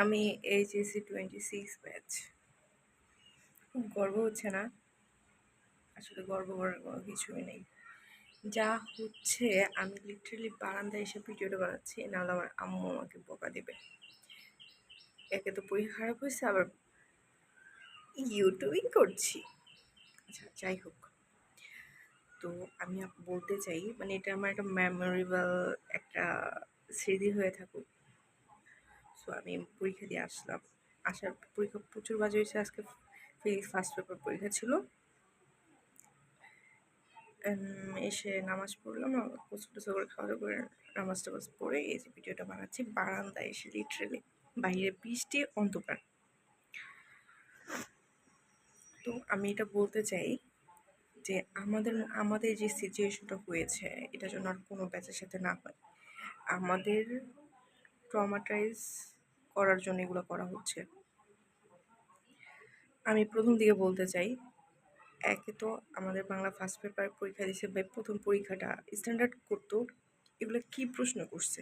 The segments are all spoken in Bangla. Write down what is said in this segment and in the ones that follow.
আমি এইচএসসি 26 ব্যাচ। খুব গর্ব হচ্ছে না? আসলে গর্ব করার কোনো কিছুই নেই। যা হচ্ছে আমি লিটারালি বারান্দায় এসে ভিডিওটা বানাচ্ছি, নাহলে আমার আম্মু আমাকে বকা দেবে। একে তো পরীক্ষা খারাপ হয়েছে, আবার ইউটিউবিং করছি। আচ্ছা, যাই হোক। তো আমি বলতে চাই, মানে এটা আমার একটা মেমোরেবল একটা স্মৃতি হয়ে থাকুক। সো আমি পরীক্ষা দিয়ে আসলাম। আসার পরীক্ষা প্রচুর বাজে হয়েছে। আজকে ফিজিক্স ফার্স্ট পেপার পরীক্ষা ছিল। এসে নামাজ পড়লাম, গোসল টোসল করে খাওয়া দাওয়া করে নামাজ টামাজ পড়ে এই যে ভিডিওটা বানাচ্ছি বারান্দায় এসে। লিটারেলি বাইরে বৃষ্টি, অন্ধকার। তো আমি এটা বলতে চাই যে আমাদের যে সিচুয়েশনটা হয়েছে, এটা যেন আর কোনো ব্যাচের সাথে না হয়। আমাদের ট্রমাটাইজ করার জন্য এগুলো করা হচ্ছে। আমি প্রথম দিকে বলতে চাই, একে তো আমাদের বাংলা ফার্স্ট পেপার পরীক্ষা দিছে, ভাই প্রথম পরীক্ষাটা স্ট্যান্ডার্ড করতো। এগুলো কি প্রশ্ন করছে?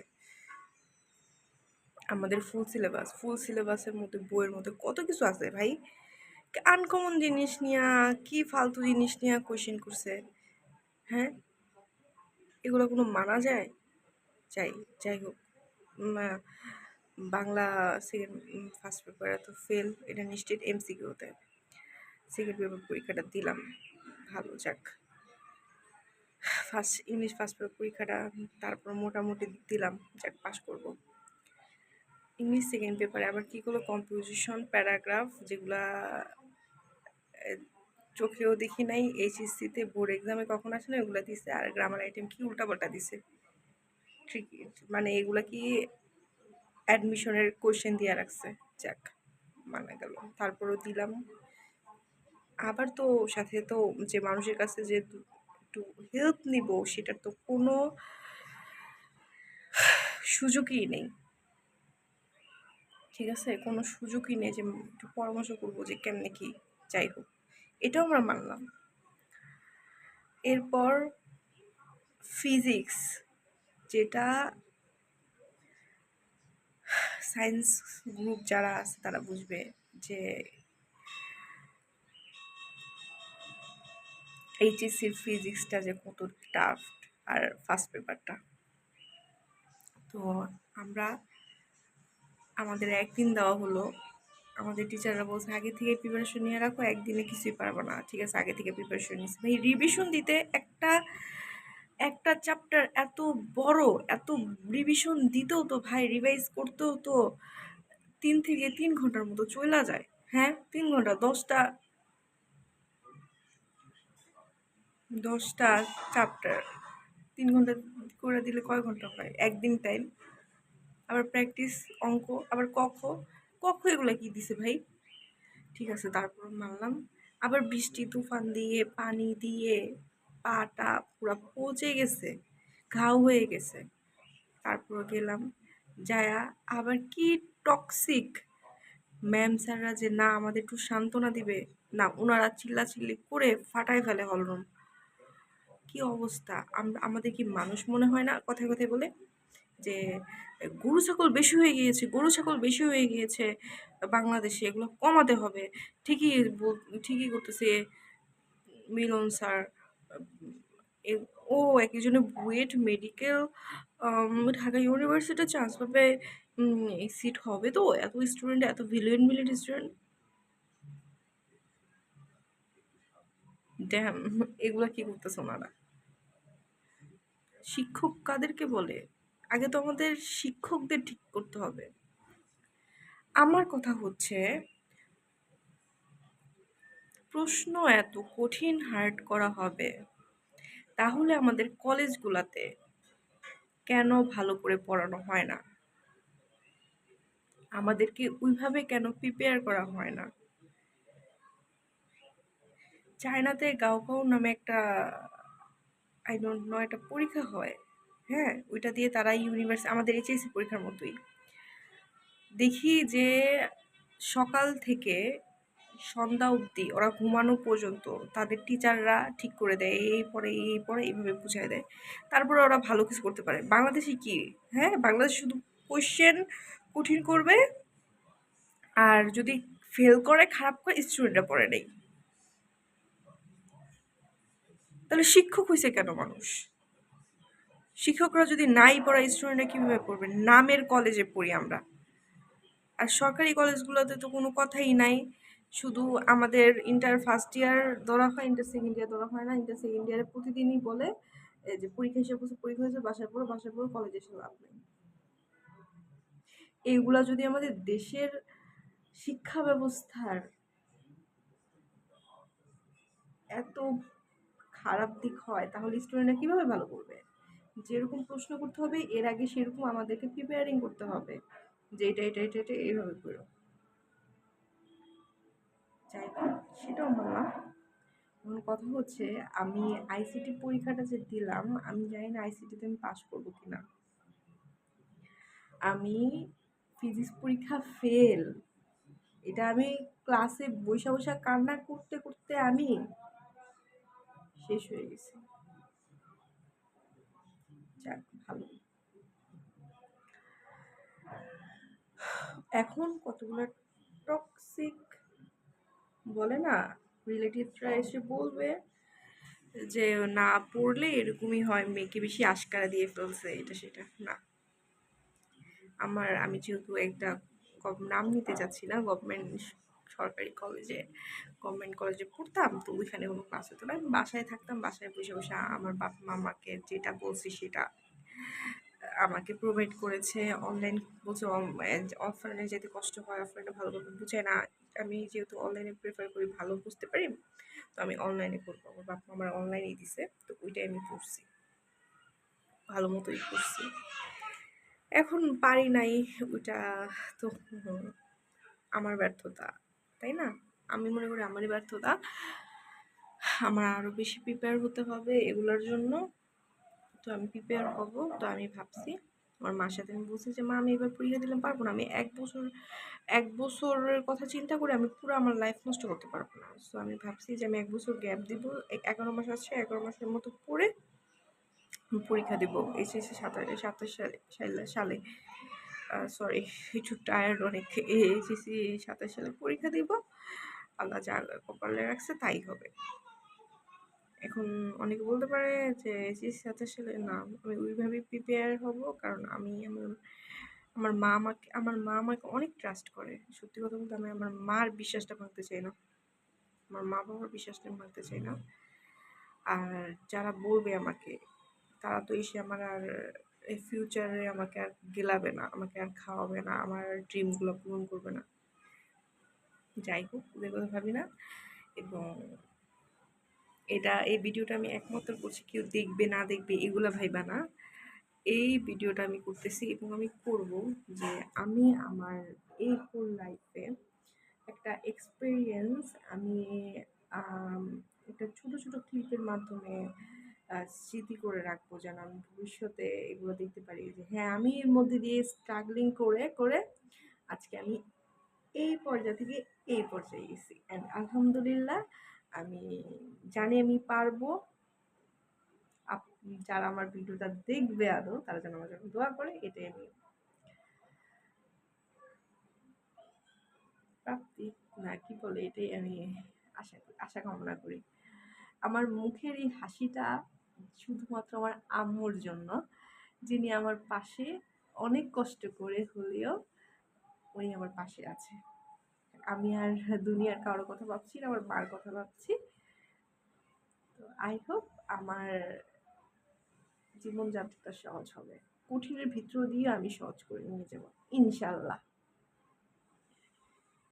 আমাদের ফুল সিলেবাসের মধ্যে বইয়ের মধ্যে কত কিছু আছে ভাই। আনকমন জিনিস নিয়ে, কি ফালতু জিনিস নিয়ে কোয়েশ্চেন করছে। হ্যাঁ, এগুলো কোনো মানা যায়? যাই হোক। বাংলা সেকেন্ড ফার্স্ট পেপার এত ফেল, এটা নিশ্চিত এমসিকিউতে। সেকেন্ড পেপার পরীক্ষাটা দিলাম, ভালো যাক। ইংলিশ ফার্স্ট পেপার পরীক্ষাটা তারপর মোটামুটি দিলাম, যাক পাস করব। ইংলিশ সেকেন্ড পেপারে আবার কী করলো, কম্পোজিশন প্যারাগ্রাফ, যেগুলা চোখেও দেখি নাই, এইচএসসিতে বোর্ড এক্সামে কখন আসে না, ওগুলো দিছে। আর গ্রামার আইটেম কি উল্টাপাল্টা দিছে, ট্রিকি, মানে এগুলা কি অ্যাডমিশনের কোয়েশ্চেন দিয়ে রাখছে। যাক, মানা গেল। তারপরও দিলাম। আবার তো সাথে তো যে মানুষের কাছে যে একটু হেল্প নিব, সেটার তো কোনো সুযোগই নেই। ঠিক আছে, কোনো সুযোগই নেই যে একটু পরামর্শ করবো যে কেমনে কি। যাই হোক, এটাও আমরা মানলাম। এরপর ফিজিক্স, যেটা সায়েন্স গ্রুপ যারা আছে তারা বুঝবে যে এইচএসসির ফিজিক্সটা যে কত টাফ। আর ফার্স্ট পেপারটা তো আমাদের একদিন দেওয়া হলো। আমাদের টিচাররা বলছে আগে থেকে প্রিপারেশন নিয়ে রাখো, একদিনে কিছুই পারবো না। ঠিক আছে, আগে থেকে প্রিপারেশন নিচ্ছি। ভাই রিভিশন দিতে একটা চ্যাপ্টার এত বড়, এত রিভিশন দিতেও তো ভাই, রিভাইজ করতেও তো 3 ঘন্টার মতো চলে যায়। হ্যাঁ, 3 ঘন্টা, 10টা চ্যাপ্টার 3 ঘন্টা করে দিলে কয় ঘন্টা হয়? একদিন টাইম। আবার প্র্যাকটিস, অঙ্ক, আবার ক খ এগুলো কি দিছে ভাই? ঠিক আছে, তারপর মানলাম। আবার বৃষ্টি তুফান দিয়ে, পানি দিয়ে পাটা পুরো পচে গেছে, ঘাও হয়ে গেছে। তারপর গেলাম, যায়া আবার কি টক্সিক ম্যাম স্যাররা যে না আমাদের একটু সান্ত্বনা দিবে, না ওনারা চিল্লাচিল্লি করে ফাটায় ফেলে হলরুম। কি অবস্থা! আমাদের কি মানুষ মনে হয় না? কথায় কথায় বলে যে গরু ছাগল বেশি হয়ে গিয়েছে বাংলাদেশে, এগুলো কমাতে হবে। ঠিকই করতেছে মিলন স্যার। ও একজনে BUET medical Dhaka university chance পাবে, এই সিট হবে তো? এত স্টুডেন্ট, এত ব্রিলিয়েন্ট স্টুডেন্ট। ড্যাম, এগুলা কি করতেছে ওনারা? শিক্ষক কাদেরকে বলে? আগে তো আমাদের শিক্ষকদের ঠিক করতে হবে। আমার কথা হচ্ছে, প্রশ্ন এত কঠিন হার্ড করা হবে, তাহলে আমাদের কলেজগুলোতে কেন ভালো করে পড়ানো হয় না? আমাদেরকে ওইভাবে কেন প্রিপেয়ার করা হয় না? চায়নাতে গাওকাও নামে একটা, আই ডোন্ট নো, একটা পরীক্ষা হয়। হ্যাঁ, ওইটা দিয়ে তারা ইউনিভার্সিটি, আমাদের এইচএসসি পরীক্ষার মতোই দেখি যে সকাল থেকে সন্ধ্যা অবধি ওরা ঘুমানো পর্যন্ত তাদের টিচাররা ঠিক করে দেয়, এই পরে এইভাবে বুঝাই দেয়। তারপরে ওরা ভালো কিছু করতে পারে। বাংলাদেশে কি? হ্যাঁ, বাংলাদেশ শুধু কোয়েশ্চেন কঠিন করবে, আর যদি ফেল করে খারাপ করে স্টুডেন্টরা পড়ে নেই, তাহলে শিক্ষক হয়েছে কেন মানুষ? শিক্ষকরা যদি নাই পড়া স্টুডেন্টরা কীভাবে পড়বে? নামের কলেজে পড়ি আমরা, আর সরকারি কলেজগুলোতে তো কোনো কথাই নাই। শুধু আমাদের ইন্টার ফার্স্ট ইয়ার ধরা হয়, ইন্টার সেকেন্ড ইয়ার ধরা হয় না। ইন্টার সেকেন্ড ইয়ারে প্রতিদিনই বলে যে পরীক্ষা হিসেবে পরীক্ষা হয়েছে, বাসায় পড়ো, বাসায় পড়ো, কলেজে এসে লাভ নেই। এইগুলা যদি আমাদের দেশের শিক্ষা ব্যবস্থার এত খারাপ দিক হয়, তাহলে স্টুডেন্টরা কিভাবে ভালো করবে? যেরকম প্রশ্ন করতে হবে এর আগে সেরকম আমাদেরকে প্রিপেয়ারিং করতে হবে যে এটা এইভাবে করো। যাই হোক, সেটাও বললাম। এখন কথা হচ্ছে, আমি আইসিটি পরীক্ষাটা যে দিলাম, আমি জানি না আইসিটিতে আমি পাস করবো কিনা। আমি ফিজিক্স পরীক্ষা ফেল, এটা আমি ক্লাসে বসে বসে কান্না করতে করতে আমি শেষ হয়ে গেছি। যাক, ভালো। এখন কতগুলো টক্সিক বলে না, রিলেটিভরা এসে বলবে যে না পড়লে এরকমই হয়, মেয়েকে বেশি আশকারা দিয়ে ফেলছে, এটা সেটা না। আমি যেহেতু একটা নাম নিতে চাচ্ছি না, সরকারি কলেজে গভর্নমেন্ট কলেজে পড়তাম, তো ওইখানে কোনো ক্লাস হতো না। আমি বাসায় থাকতাম, বাসায় বসে বসে আমার বাবা মামাকে যেটা বলছি সেটা আমাকে প্রোভাইড করেছে। অনলাইন বলছে অফলাইনে যেতে কষ্ট হয়, অফলাইনে ভালোভাবে বুঝে না। আমি যেহেতু অনলাইনে প্রেফার করি, ভালো বুঝতে পারি, তো আমি অনলাইনে করবো। আমার বাবা আমার অনলাইনেই দিছে, তো ওইটাই আমি পড়ছি, ভালো মতোই পড়ছি। এখন পারি নাই ওইটা, তো আমার ব্যর্থতা, তাই না? আমি মনে করি আমারই ব্যর্থতা। আমার আরও বেশি প্রিপেয়ার হতে হবে এগুলোর জন্য। তো আমি প্রিপেয়ার হব। তো আমি ভাবছি, আমার মার সাথে আমি বলছি যে মা, আমি এবার পরীক্ষা দিলাম, পারবো না। আমি 1 বছরের কথা চিন্তা করে আমি পুরো আমার লাইফ নষ্ট করতে পারবো না। সো আমি ভাবছি যে আমি 1 বছর গ্যাপ দিব, 11 মাস আছে, 11 মাসের মতো পড়ে পরীক্ষা দেব এইচএসসি 27 সালে। সরি, একটু টায়ার্ড অনেক। এইচএসসি 27 সালে পরীক্ষা দিব, আল্লাহ যা কপালে রাখছে তাই হবে। এখন অনেকে বলতে পারে যে এইচএসসি 27 সালে না, আমি ওইভাবেই প্রিপেয়ার হব, কারণ আমি আমার মা আমাকে অনেক ট্রাস্ট করে। সত্যি কথা বলতে, আমি আমার মার বিশ্বাসটা ভাঙতে চাই না, আমার মা বাবার বিশ্বাসটা ভাঙতে চাই না। আর যারা বলবে আমাকে, তারা তো এসে আমার আর ফিউচারে আমাকে আর গেলাবে না, আমাকে আর খাওয়াবে না, আমার ড্রিমগুলো পূরণ করবে না। যাই হোক, ওদের কথা ভাবি না। এবং এই ভিডিওটা আমি একমাত্র করছি, কেউ দেখবে না দেখবে এগুলা ভাইবা না। এই ভিডিওটা আমি করতেছি এবং আমি করব যে আমি আমার এই হোল লাইফে একটা এক্সপিরিয়েন্স আমি একটা ছোট ছোট ক্লিপের মাধ্যমে স্মৃতি করে রাখবো, যেন আমি ভবিষ্যতে এগুলো দেখতে পারি যে হ্যাঁ, আমি এর মধ্যে দিয়ে স্ট্রাগলিং করে করে আজকে আমি এই পর্যায় থেকে এই পর্যায়ে গেছি। অ্যান্ড আলহামদুলিল্লাহ, আমি জানি আমি পারবো। যারা আমার ভিডিওটা দেখবে আদৌ, তারা যেন আমার জন্য দোয়া করে, এটাই আমি প্রাপ্তি না কি বলে, এটাই আমি আশা কামনা করি। আমার মুখের এই হাসিটা শুধুমাত্র আমার আম্মুর জন্য, যিনি আমার পাশে অনেক কষ্ট করে হলেও উনি আমার পাশে আছে। আমি আর দুনিয়ার কারোর কথা ভাবছি না, আমার মার কথা ভাবছি। তো আই হোপ আমার জীবনযাত্রাটা সহজ হবে, কঠিনের ভিতর দিয়ে আমি সহজ করে নিয়ে যাবো ইনশাল্লাহ।